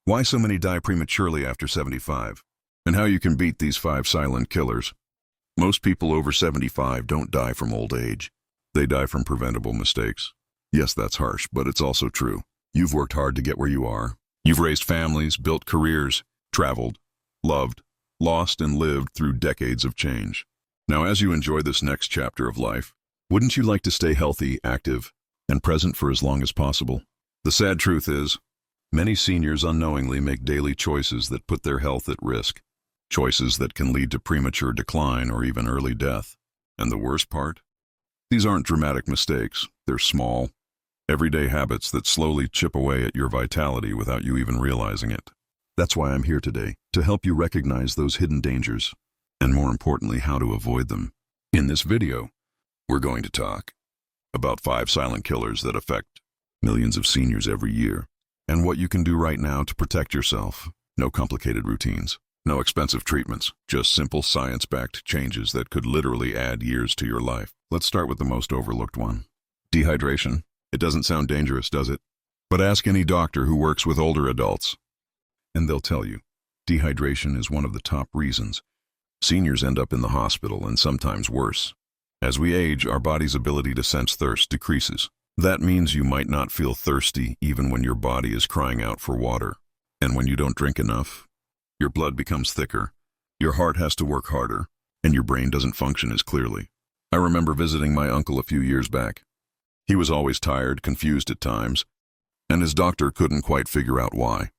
why so many die prematurely after 75, and how you can beat these 5 silent killers. Most people over 75 don't die from old age. They die from preventable mistakes. Yes, that's harsh, but it's also true. You've worked hard to get where you are. You've raised families, built careers, traveled, loved, lost, and lived through decades of change. Now, as you enjoy this next chapter of life, wouldn't you like to stay healthy, active, and present for as long as possible? The sad truth is, many seniors unknowingly make daily choices that put their health at risk, choices that can lead to premature decline or even early death. And the worst part? These aren't dramatic mistakes. They're small, everyday habits that slowly chip away at your vitality without you even realizing it. That's why I'm here today, to help you recognize those hidden dangers, and more importantly, how to avoid them. In this video, we're going to talk about 5 silent killers that affect millions of seniors every year, and what you can do right now to protect yourself. No complicated routines, no expensive treatments, just simple science-backed changes that could literally add years to your life. Let's start with the most overlooked one. Dehydration. It doesn't sound dangerous, does it? But ask any doctor who works with older adults, and they'll tell you, dehydration is one of the top reasons seniors end up in the hospital, and sometimes worse. As we age, our body's ability to sense thirst decreases. That means you might not feel thirsty even when your body is crying out for water. And when you don't drink enough, your blood becomes thicker, your heart has to work harder, and your brain doesn't function as clearly. I remember visiting my uncle a few years back. He was always tired, confused at times, and his doctor couldn't quite figure out why.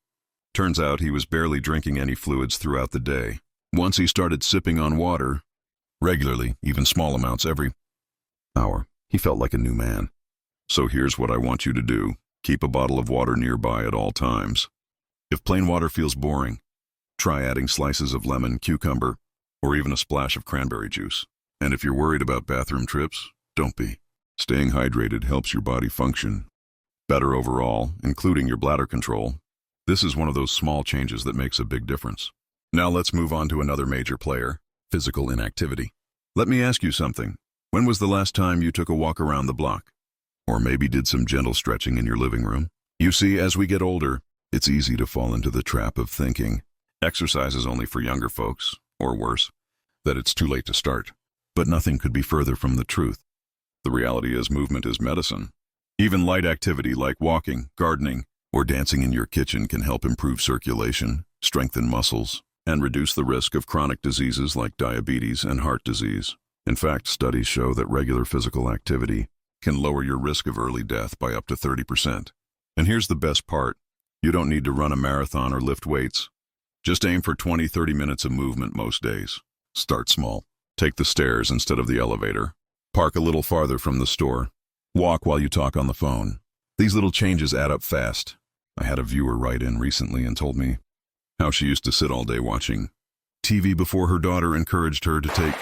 Turns out he was barely drinking any fluids throughout the day. Once he started sipping on water, regularly, even small amounts every hour, he felt like a new man. So here's what I want you to do. Keep a bottle of water nearby at all times. If plain water feels boring, try adding slices of lemon, cucumber, or even a splash of cranberry juice. And if you're worried about bathroom trips, don't be. Staying hydrated helps your body function better overall, including your bladder control. This is one of those small changes that makes a big difference. Now let's move on to another major player, physical inactivity. Let me ask you something. When was the last time you took a walk around the block? Or maybe did some gentle stretching in your living room? You see, as we get older, it's easy to fall into the trap of thinking exercise is only for younger folks, or worse, that it's too late to start. But nothing could be further from the truth. The reality is movement is medicine. Even light activity like walking, gardening, or dancing in your kitchen can help improve circulation, strengthen muscles, and reduce the risk of chronic diseases like diabetes and heart disease. In fact, studies show that regular physical activity can lower your risk of early death by up to 30%. And here's the best part. You don't need to run a marathon or lift weights. Just aim for 20-30 minutes of movement most days. Start small. Take the stairs instead of the elevator. Park a little farther from the store. Walk while you talk on the phone. These little changes add up fast. I had a viewer write in recently and told me how she used to sit all day watching TV before her daughter encouraged her to take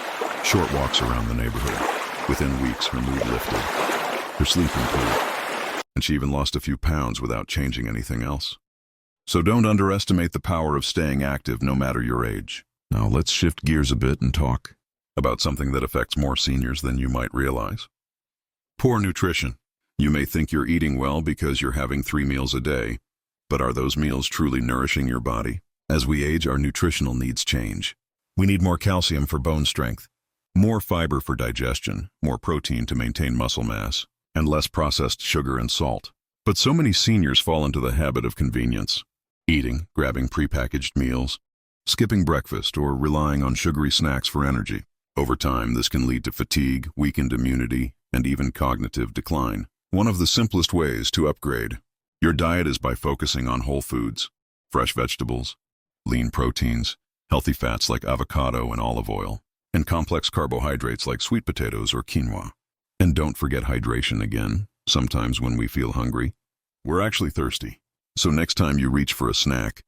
short walks around the neighborhood. Within weeks, her mood lifted, her sleep improved, and she even lost a few pounds without changing anything else. So don't underestimate the power of staying active no matter your age. Now let's shift gears a bit and talk about something that affects more seniors than you might realize. Poor nutrition. You may think you're eating well because you're having 3 meals a day, but are those meals truly nourishing your body? As we age, our nutritional needs change. We need more calcium for bone strength, more fiber for digestion, more protein to maintain muscle mass, and less processed sugar and salt. But so many seniors fall into the habit of convenience, eating, grabbing prepackaged meals, skipping breakfast, or relying on sugary snacks for energy. Over time, this can lead to fatigue, weakened immunity, and even cognitive decline. One of the simplest ways to upgrade your diet is by focusing on whole foods, fresh vegetables, lean proteins, healthy fats like avocado and olive oil, and complex carbohydrates like sweet potatoes or quinoa. And don't forget hydration again. Sometimes when we feel hungry, we're actually thirsty. So next time you reach for a snack,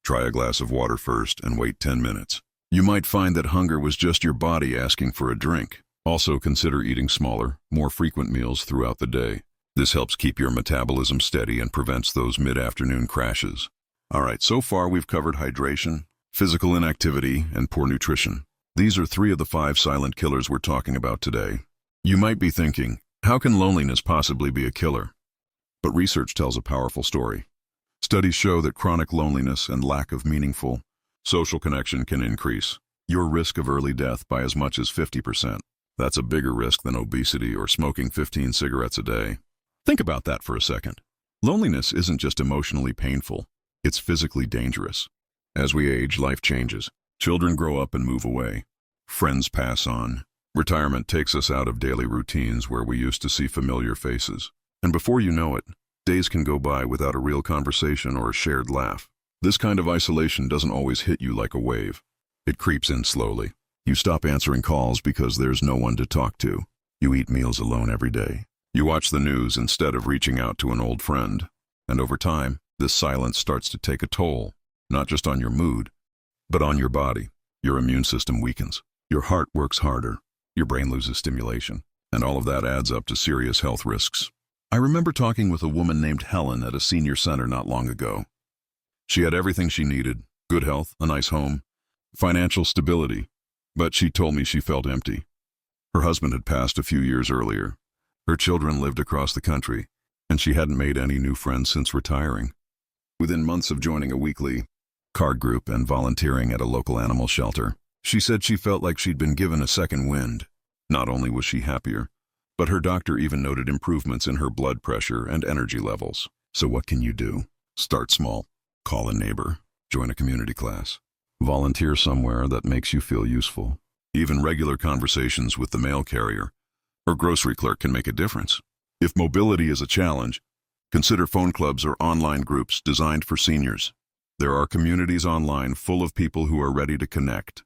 try a glass of water first and wait 10 minutes. You might find that hunger was just your body asking for a drink. Also consider eating smaller, more frequent meals throughout the day. This helps keep your metabolism steady and prevents those mid-afternoon crashes. All right, so far we've covered hydration, physical inactivity, and poor nutrition. These are 3 of the 5 silent killers we're talking about today. You might be thinking, how can loneliness possibly be a killer? But research tells a powerful story. Studies show that chronic loneliness and lack of meaningful social connection can increase your risk of early death by as much as 50%. That's a bigger risk than obesity or smoking 15 cigarettes a day. Think about that for a second. Loneliness isn't just emotionally painful, it's physically dangerous. As we age, life changes. Children grow up and move away. Friends pass on. Retirement takes us out of daily routines where we used to see familiar faces. And before you know it, days can go by without a real conversation or a shared laugh. This kind of isolation doesn't always hit you like a wave. It creeps in slowly. You stop answering calls because there's no one to talk to. You eat meals alone every day. You watch the news instead of reaching out to an old friend. And over time, this silence starts to take a toll, not just on your mood, but on your body. Your immune system weakens. Your heart works harder. Your brain loses stimulation. And all of that adds up to serious health risks. I remember talking with a woman named Helen at a senior center not long ago. She had everything she needed: good health, a nice home, financial stability, but she told me she felt empty. Her husband had passed a few years earlier. Her children lived across the country, and she hadn't made any new friends since retiring. Within months of joining a weekly card group and volunteering at a local animal shelter, she said she felt like she'd been given a second wind. Not only was she happier, but her doctor even noted improvements in her blood pressure and energy levels. So what can you do? Start small. Call a neighbor. Join a community class. Volunteer somewhere that makes you feel useful. Even regular conversations with the mail carrier or grocery clerk can make a difference. If mobility is a challenge, consider phone clubs or online groups designed for seniors. There are communities online full of people who are ready to connect.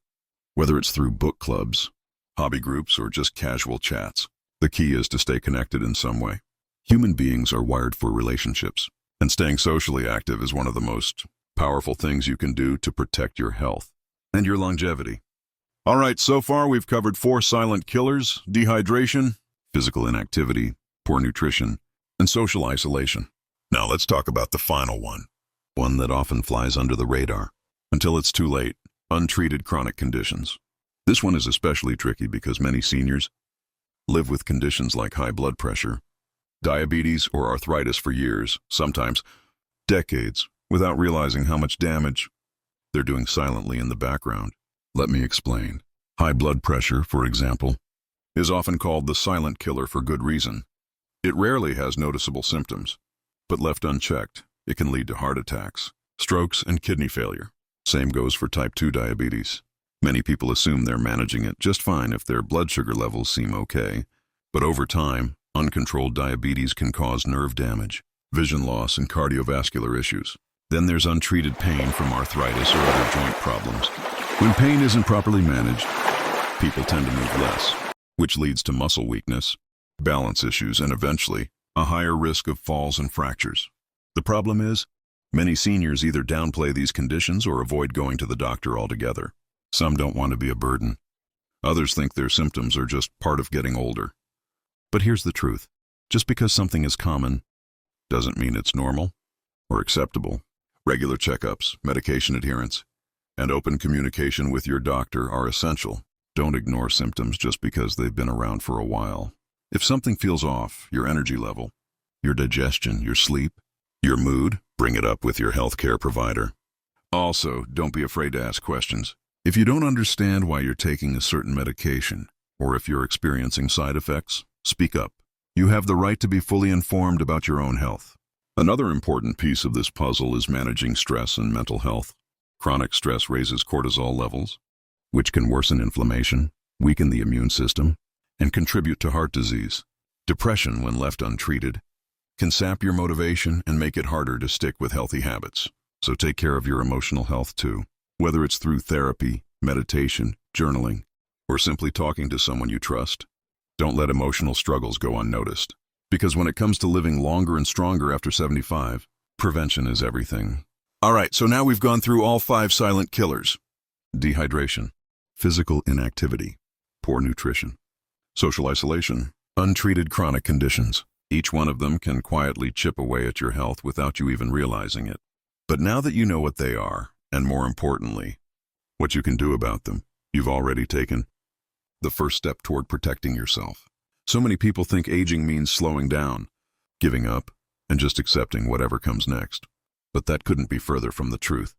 Whether it's through book clubs, hobby groups, or just casual chats, the key is to stay connected in some way. Human beings are wired for relationships, and staying socially active is one of the most powerful things you can do to protect your health and your longevity. All right, so far we've covered 4 silent killers: dehydration, physical inactivity, poor nutrition, and social isolation. Now let's talk about the final one that often flies under the radar until it's too late: untreated chronic conditions. This one is especially tricky because many seniors live with conditions like high blood pressure, diabetes, or arthritis for years, sometimes decades, without realizing how much damage they're doing silently in the background. Let me explain. High blood pressure, for example, is often called the silent killer for good reason. It rarely has noticeable symptoms, but left unchecked, it can lead to heart attacks, strokes, and kidney failure. Same goes for type 2 diabetes. Many people assume they're managing it just fine if their blood sugar levels seem okay, but over time, uncontrolled diabetes can cause nerve damage, vision loss, and cardiovascular issues. Then there's untreated pain from arthritis or other joint problems. When pain isn't properly managed, people tend to move less, which leads to muscle weakness, balance issues, and eventually, a higher risk of falls and fractures. The problem is, many seniors either downplay these conditions or avoid going to the doctor altogether. Some don't want to be a burden. Others think their symptoms are just part of getting older. But here's the truth. Just because something is common doesn't mean it's normal or acceptable. Regular checkups, medication adherence, and open communication with your doctor are essential. Don't ignore symptoms just because they've been around for a while. If something feels off, your energy level, your digestion, your sleep, your mood, bring it up with your healthcare provider. Also, don't be afraid to ask questions. If you don't understand why you're taking a certain medication, or if you're experiencing side effects, speak up. You have the right to be fully informed about your own health. Another important piece of this puzzle is managing stress and mental health. Chronic stress raises cortisol levels, which can worsen inflammation, weaken the immune system, and contribute to heart disease. Depression, when left untreated, can sap your motivation and make it harder to stick with healthy habits. So take care of your emotional health too, whether it's through therapy, meditation, journaling, or simply talking to someone you trust. Don't let emotional struggles go unnoticed, because when it comes to living longer and stronger after 75, prevention is everything. All right, so now we've gone through all 5 silent killers: dehydration, physical inactivity, poor nutrition, social isolation, untreated chronic conditions. Each one of them can quietly chip away at your health without you even realizing it. But now that you know what they are, and more importantly, what you can do about them, you've already taken the first step toward protecting yourself. So many people think aging means slowing down, giving up, and just accepting whatever comes next. But that couldn't be further from the truth.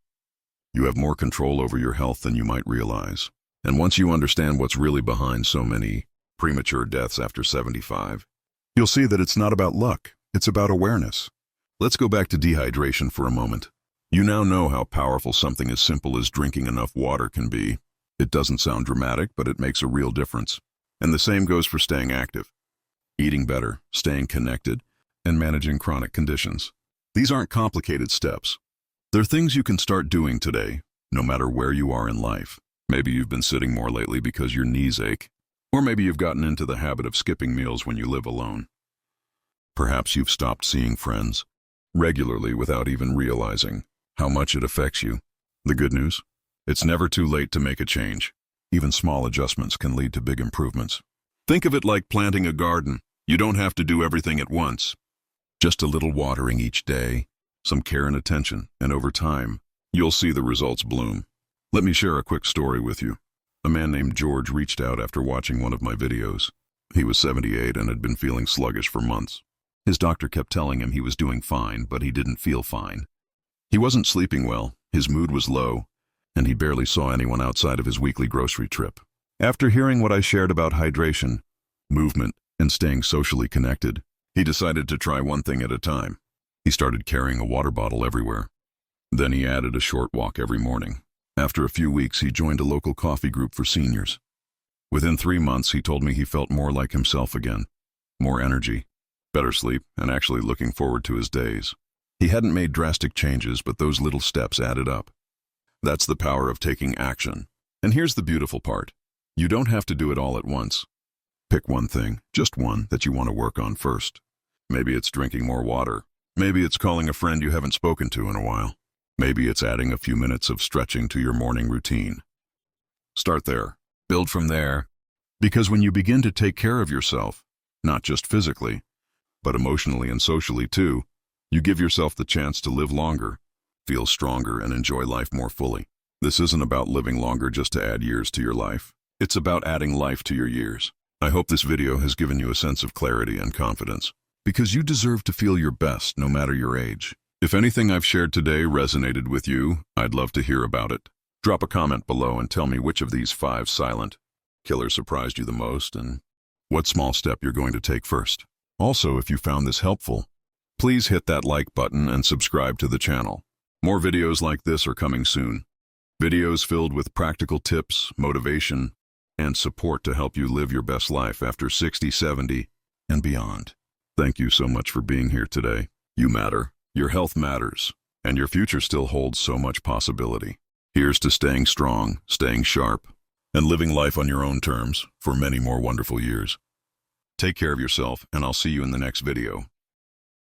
You have more control over your health than you might realize. And once you understand what's really behind so many premature deaths after 75, you'll see that it's not about luck, it's about awareness. Let's go back to dehydration for a moment. You now know how powerful something as simple as drinking enough water can be. It doesn't sound dramatic, but it makes a real difference. And the same goes for staying active, eating better, staying connected, and managing chronic conditions. These aren't complicated steps. They're things you can start doing today, no matter where you are in life. Maybe you've been sitting more lately because your knees ache, or maybe you've gotten into the habit of skipping meals when you live alone. Perhaps you've stopped seeing friends regularly without even realizing how much it affects you. The good news? It's never too late to make a change. Even small adjustments can lead to big improvements. Think of it like planting a garden. You don't have to do everything at once. Just a little watering each day, some care and attention, and over time, you'll see the results bloom. Let me share a quick story with you. A man named George reached out after watching one of my videos. He was 78 and had been feeling sluggish for months. His doctor kept telling him he was doing fine, but he didn't feel fine. He wasn't sleeping well, his mood was low, and he barely saw anyone outside of his weekly grocery trip. After hearing what I shared about hydration, movement, and staying socially connected, he decided to try one thing at a time. He started carrying a water bottle everywhere. Then he added a short walk every morning. After a few weeks, he joined a local coffee group for seniors. Within 3 months, he told me he felt more like himself again, more energy, better sleep, and actually looking forward to his days. He hadn't made drastic changes, but those little steps added up. That's the power of taking action. And here's the beautiful part. You don't have to do it all at once. Pick one thing, just one, that you want to work on first. Maybe it's drinking more water. Maybe it's calling a friend you haven't spoken to in a while. Maybe it's adding a few minutes of stretching to your morning routine. Start there. Build from there. Because when you begin to take care of yourself, not just physically, but emotionally and socially too, you give yourself the chance to live longer, feel stronger, and enjoy life more fully. This isn't about living longer just to add years to your life. It's about adding life to your years. I hope this video has given you a sense of clarity and confidence, because you deserve to feel your best no matter your age. If anything I've shared today resonated with you, I'd love to hear about it. Drop a comment below and tell me which of these 5 silent killers surprised you the most and what small step you're going to take first. Also, if you found this helpful, please hit that like button and subscribe to the channel. More videos like this are coming soon. Videos filled with practical tips, motivation, and support to help you live your best life after 60, 70, and beyond. Thank you so much for being here today. You matter, your health matters, and your future still holds so much possibility. Here's to staying strong, staying sharp, and living life on your own terms for many more wonderful years. Take care of yourself, and I'll see you in the next video.